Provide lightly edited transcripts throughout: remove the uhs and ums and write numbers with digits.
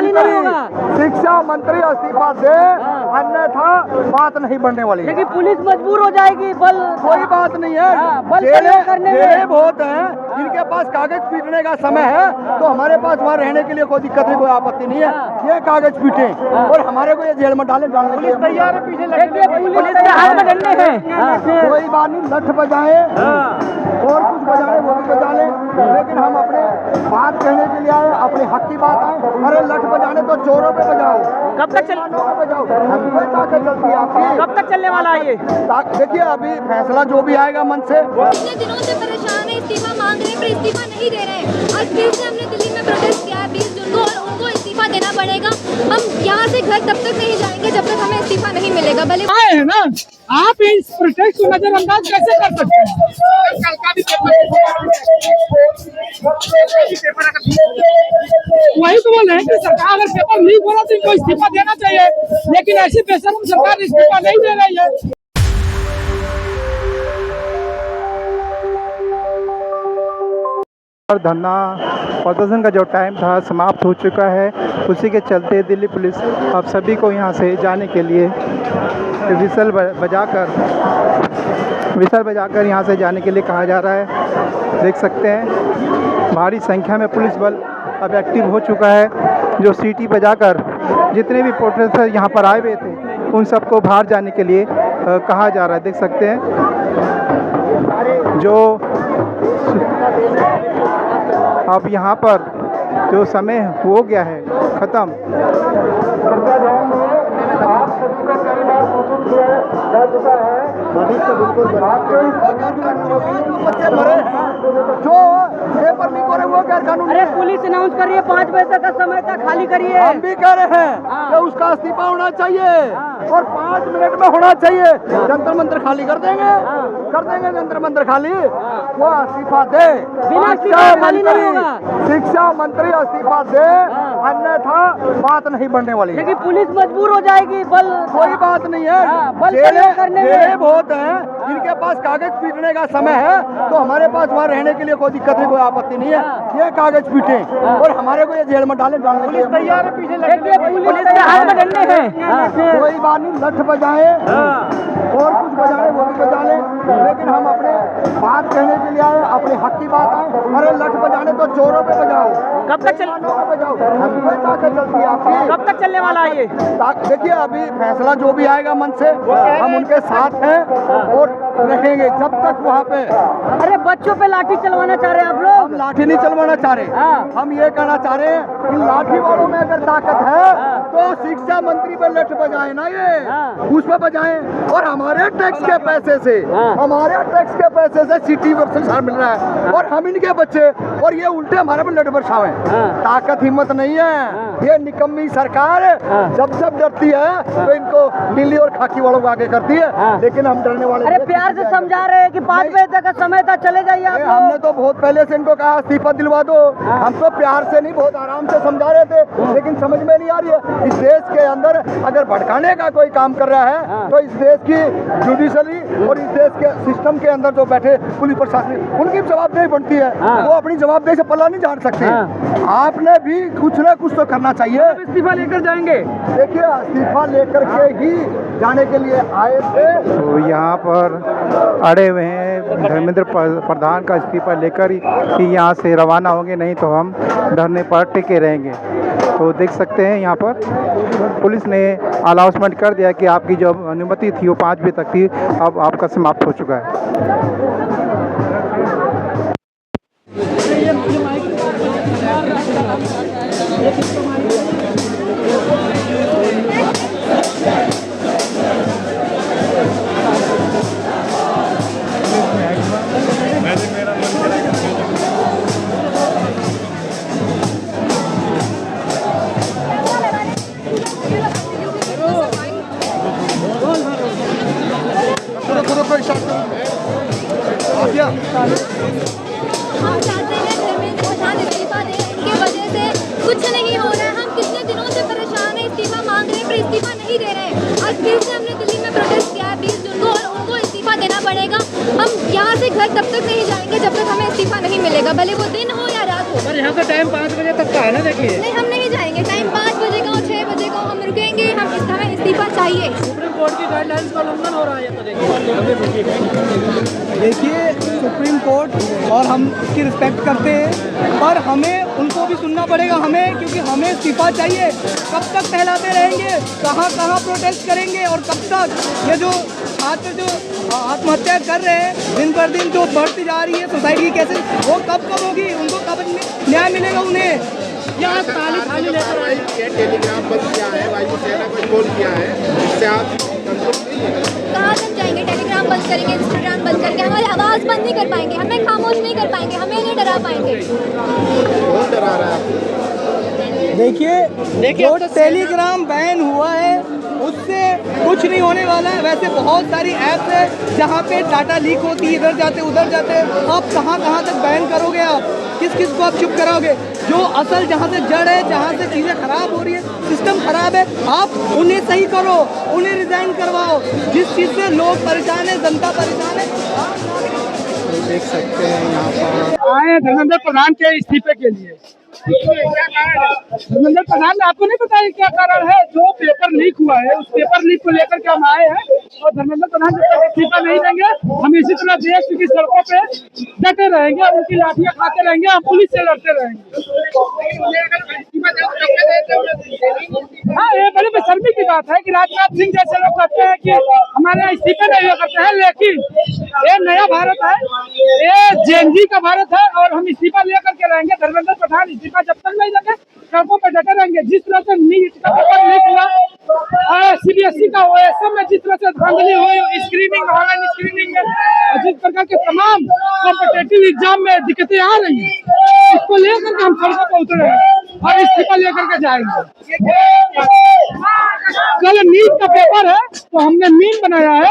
खाली नहीं होगा। शिक्षा मंत्री इस्तीफा दे, अन्यथा बात नहीं बनने वाली है। लेकिन पुलिस मजबूर हो जाएगी। बल कोई बात नहीं है, बल जेलें करने में जेलें बहुत हैं, जिनके पास कागज पीटने का समय है तो हमारे पास वहाँ रहने के लिए कोई दिक्कत नहीं, कोई आपत्ति नहीं है। ये कागज पीटे और हमारे को ये जेल में डालने के लिए तैयार है। पीछे पुलिस के हाथ में डंडे हैं। कोई बात नहीं, लठ बजाए और कुछ बजाए वो भी बजा ले, लेकिन हम अपने बात कहने के लिए आए, अपने हक की बात आए। अरे लठ बजाने तो चोरों पे बजाओ, कब तक बजाओ, ताकत चलती है आपकी। कब तक चलने वाला है ये? देखिए अभी फैसला जो भी आएगा मन से। इतने दिनों से परेशान है, इस्तीफा मांग रहे हैं पर इस्तीफा नहीं दे रहे हैं। आज फिर से हमने दिल्ली में प्रोटेस्ट किया है 20 जून को और उनको इस्तीफा देना पड़ेगा। हम यहाँ से घर तब तक नहीं जाएंगे जब तक हमें इस्तीफा नहीं मिलेगा। भले है ना, आप इस प्रोटेस्ट को नजरअंदाज कैसे कर सकते हैं? कल का भी वही तो बोल रहे हैं कि सरकार अगर पेपर लीक हो रहा तो इनको इस्तीफा देना चाहिए, लेकिन ऐसी बेशर्म सरकार इस्तीफा नहीं दे रही है। और धरना प्रदर्शन का जो टाइम था समाप्त हो चुका है। उसी के चलते दिल्ली पुलिस अब सभी को यहाँ से जाने के लिए विसल बजाकर यहाँ से जाने के लिए कहा जा रहा है। देख सकते हैं भारी संख्या में पुलिस बल अब एक्टिव हो चुका है, जो सीटी बजाकर जितने भी प्रोटेस्टर यहाँ पर आए हुए थे उन सबको बाहर जाने के लिए कहा जा रहा है। देख सकते हैं जो अब यहाँ पर जो समय हो गया है ख़त्म। जो पेपर लीक हो रहे वो गैर कानूनी। अरे पुलिस अनाउंस कर रही है 5 बजे तक का समय था, खाली करिए। हम भी कह रहे हैं कि उसका इस्तीफा होना चाहिए और 5 मिनट में होना चाहिए। जंतर मंतर खाली कर देंगे जंतर मंतर खाली। वो इस्तीफा दे, शिक्षा मंत्री इस्तीफा दे, अन्यथा बात नहीं बनने वाली है। लेकिन पुलिस मजबूर हो जाएगी। बल कोई बात नहीं है, जेलें बहुत हैं, जिनके पास कागज पीटने का समय है तो हमारे पास वहाँ रहने के लिए कोई दिक्कत नहीं, कोई आपत्ति नहीं है। ये कागज पीटे और हमारे को ये जेल में डालने के लिए तैयार है। पीछे पुलिस के हाथ में डंडे हैं। कोई बात नहीं, लठ बजाए और कुछ बजाए वो भी बजा ले, लेकिन हम अपने बात कहने के लिए आए, अपने हक की बात आए। अरे लठ बजाने तो चोरों पे बजाओ, कब तक बजाओ, ताकत चलती है आपकी। कब तक चलने वाला है ये? देखिए अभी फैसला जो भी आएगा मन से, हम उनके साथ हैं और रहेंगे जब तक वहाँ पे। अरे बच्चों पे लाठी चलवाना चाह रहे हैं आप लोग? हम लाठी नहीं चलवाना चाह रहे, हम ये कहना चाह रहे हैं कि लाठी वालों में अगर ताकत है तो शिक्षा मंत्री पे लठ बजाए ना, ये उस पर बजाएं। और हमारे टैक्स के पैसे से सिटी वर्षा मिल रहा है और हम इनके बच्चे, और ये उल्टे हमारे पे लठ बरसावें। ताकत हिम्मत नहीं है। ये निकम्मी सरकार जब डरती है तो इनको नीली और खाकी वालों को आगे करती है, लेकिन हम डरने वाले। अरे प्यार से समझा रहे हैं कि 5 बजे तक का समय था, चले जाइए आप लोग। हमने तो बहुत पहले से इनको कहा इस्तीफा दिलवा दो। हम तो प्यार से नहीं, बहुत आराम से समझा रहे थे, लेकिन समझ में नहीं आ रही है। इस देश के अंदर अगर भड़काने का कोई काम कर रहा है तो इस देश की जुडिशरी और इस देश के सिस्टम के अंदर जो बैठे पुलिस प्रशासन, उनकी जवाबदेही बनती है। वो अपनी जवाबदेही से पल्ला नहीं झाड़ सकते। आपने भी कुछ न कुछ तो करना चाहिए। इस्तीफा लेकर जाएंगे। देखिए इस्तीफा लेकर के ही जाने के लिए आए थे। तो यहाँ पर अड़े हुए हैं, धर्मेंद्र प्रधान का इस्तीफा लेकर ही यहाँ से रवाना होंगे, नहीं तो हम धरने पर टिके रहेंगे। तो देख सकते हैं यहाँ पर पुलिस ने अनाउंसमेंट कर दिया कि आपकी जो अनुमति थी वो 5 बजे तक थी, अब आपका समाप्त हो चुका है। हम चाहते हैं धर्मेंद्र प्रधान इस्तीफा दें, इनके वजह से कुछ नहीं हो रहा है। हम कितने दिनों से परेशान हैं, इस्तीफा मांग रहे हैं पर इस्तीफा नहीं दे रहे हैं। आज फिर से हमने दिल्ली में प्रोटेस्ट किया है 20 जून को और उनको इस्तीफा देना पड़ेगा। हम यहाँ से घर तब तक नहीं जाएंगे जब तक हमें इस्तीफा नहीं मिलेगा, भले वो दिन हो या रात हो। पर यहाँ का टाइम 5 बजे तक का है ना, देखिए। नहीं, हम नहीं जाएंगे, टाइम 5 गाइडलाइंस का उल्लंघन हो रहा है। ये तो देखिए, सुप्रीम कोर्ट और हम उसकी रिस्पेक्ट करते हैं, पर हमें उनको भी सुनना पड़ेगा हमें, क्योंकि हमें इस्तीफा चाहिए। कब तक कहलाते रहेंगे, कहाँ कहाँ प्रोटेस्ट करेंगे, और कब तक ये जो छात्र जो आत्महत्या कर रहे हैं दिन पर दिन जो बढ़ती जा रही है सोसाइटी की केसेस, वो कब होगी, उनको कब न्याय मिलेगा उन्हें। यहाँ ताली खाली लेकर टेलीग्राम बंद किया है, वायुसेना को कॉल किया है, इससे आप कहाँ तक जाएंगे? टेलीग्राम बंद करेंगे, इंस्टाग्राम बंद करके हमारी आवाज़ बंद नहीं कर पाएंगे, हमें खामोश नहीं कर पाएंगे, हमें नहीं डरा पाएंगे। कौन डरा रहा है? देखिए जो टेलीग्राम बैन हुआ है उससे कुछ नहीं होने वाला है। वैसे बहुत सारी ऐप्स है जहाँ पे डाटा लीक होती है, इधर जाते उधर जाते। आप कहाँ तक बैन करोगे? आप किस को आप चुप कराओगे? जो असल जहाँ से जड़ है, जहाँ से चीज़ें खराब हो रही है, सिस्टम खराब है, आप उन्हें सही करो, उन्हें रिजाइन करवाओ। जिस चीज़ से लोग परेशान है, जनता परेशान है। देख सकते हैं यहाँ पर आए धर्मेंद्र प्रधान के इस्तीफे के लिए। धर्मेंद्र प्रधान ने आपको नहीं बताया क्या कारण है? जो पेपर लीक हुआ है, उस पेपर लीक को लेकर के हम आए हैं, और धर्मेंद्र प्रधान जब तक इस्तीफा नहीं देंगे, हम इसी तरह देश की सड़कों पे डटे रहेंगे, उनकी लाठियां खाते रहेंगे, हम पुलिस से लड़ते रहेंगे। हाँ, ये बड़ी बेशर्मी की बात है कि राजनाथ सिंह जैसे लोग कहते हैं कि हमारे यहाँ इस्तीफे नहीं हो करते हैं, लेकिन ये नया भारत है, ये जेएनजी का भारत है, और हम इस्तीफा लेकर के रहेंगे। धर्मेंद्र प्रधान इस्तीफा जब तक नहीं देंगे, सड़कों पर डटे रहेंगे। जिस तरह से नीट का पेपर लीक हुआ, सीबीएसई का ओएसएम में जिस तरह से धांधली हुई, स्क्रीनिंग, ऑनलाइन स्क्रीनिंग में, और जिस प्रकार के तमाम कॉम्पिटिटिव एग्जाम में दिक्कतें आ रही हैं, इसको लेकर के हम सड़कों पर उतरे हैं और इस्तीफा लेकर के जाएंगे। कल नीट का पेपर है, तो हमने मीम बनाया है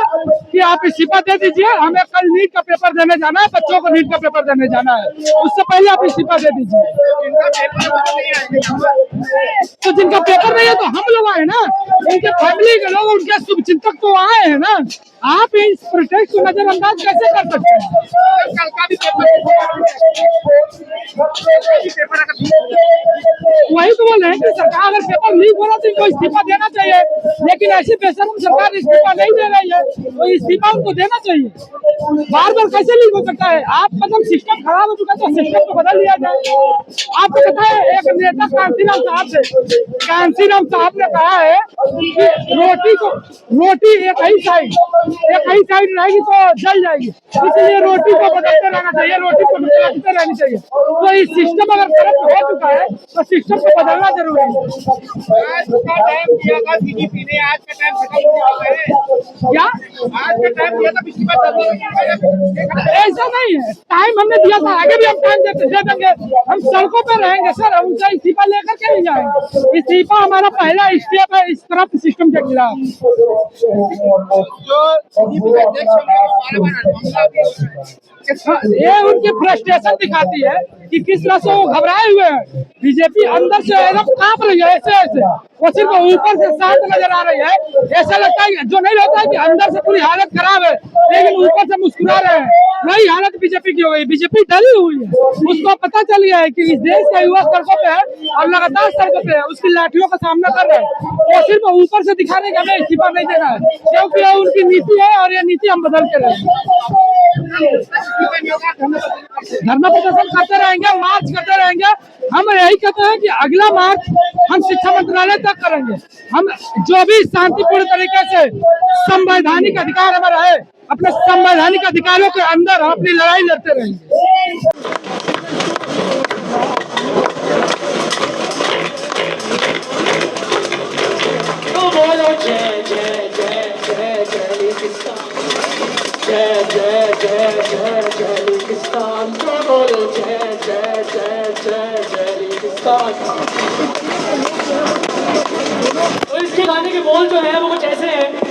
कि आप इस्तीफा दे दीजिए, हमें कल नीट का पेपर देने जाना है, बच्चों को नीट का पेपर देने जाना है, उससे पहले आप इस्तीफा दे दीजिए। तो जिनका पेपर नहीं है तो हम लोग आए ना, उनके फैमिली के लोग, उनके शुभचिंतक तो आए हैं ना। आप इस प्रोटेस्ट को नजरअंदाज कैसे कर सकते हैं? वही तो बोल रहे हैं कि सरकार अगर पेपर लीक हो रहा तो इनको इस्तीफा देना चाहिए, लेकिन ऐसी बेशर्म सरकार इस्तीफा नहीं दे रही है, तो इस्तीफा उनको देना चाहिए। बार बार कैसे लीक हो सकता है? आप मतलब सिस्टम खराब हो चुका है तो सिस्टम को बदल दिया जाए। आपको पता है एक नेता कांसीराम साहब ने कहा है कि रोटी एक ही साइड रहेगी तो जल जाएगी, इसलिए रोटी को बदलते रहना चाहिए, रोटी को बदलते रहनी चाहिए। तो इस सिस्टम अगर करप्ट हो चुका है तो सिस्टम को बदलना जरूरी है। आज का टाइम दिया था बीजेपी ने, आज का टाइम खत्म हो गया है। क्या आज का टाइम दिया था इस्तीफा ऐसा नहीं है, टाइम हमने दिया था, आगे भी हम टाइम दे देंगे। हम सड़कों पे रहेंगे सर, हम उनसे इस्तीफा लेकर के नहीं जाएंगे। इस्तीफा हमारा पहला स्टेप है इस करप्ट सिस्टम के खिलाफ। ये उनकी फ्रस्ट्रेशन दिखाती है कि किस तरह से वो घबराए हुए हैं। बीजेपी अंदर से एकदम कांप रही है, ऐसे वो सिर्फ ऊपर से शांत नजर आ रही है। ऐसा लगता है जो नहीं लगता है कि अंदर से पूरी हालत खराब है, लेकिन ऊपर से मुस्कुरा रहे हैं। वही हालत बीजेपी की हो गई। बीजेपी डरी हुई है, उसको पता चल गया है कि इस देश का युवा सड़कों पे है और लगातार सड़कों पे है, उसकी लाठियों का सामना कर रहे हैं। वो सिर्फ ऊपर से दिखाने का हमें इस्तीफा नहीं देना है, क्योंकि ये उनकी नीति है और ये नीति हम बदल के रहेंगे। धरना प्रदर्शन करते रहेंगे, मार्च करते रहेंगे। हम यही कहते हैं कि अगला मार्च हम शिक्षा मंत्रालय तक करेंगे। हम जो भी शांतिपूर्ण तरीके से संवैधानिक अधिकार हमारा है, अपने संवैधानिक अधिकारों के अंदर हम अपनी लड़ाई लड़ते रहेंगे। तो बोलो जय जय जय जय जय किसान, जय जय जय जय जय किसान, तो बोलो जय जय जय जय जय किसान। तो इसके गाने के बोल जो है वो कुछ ऐसे हैं।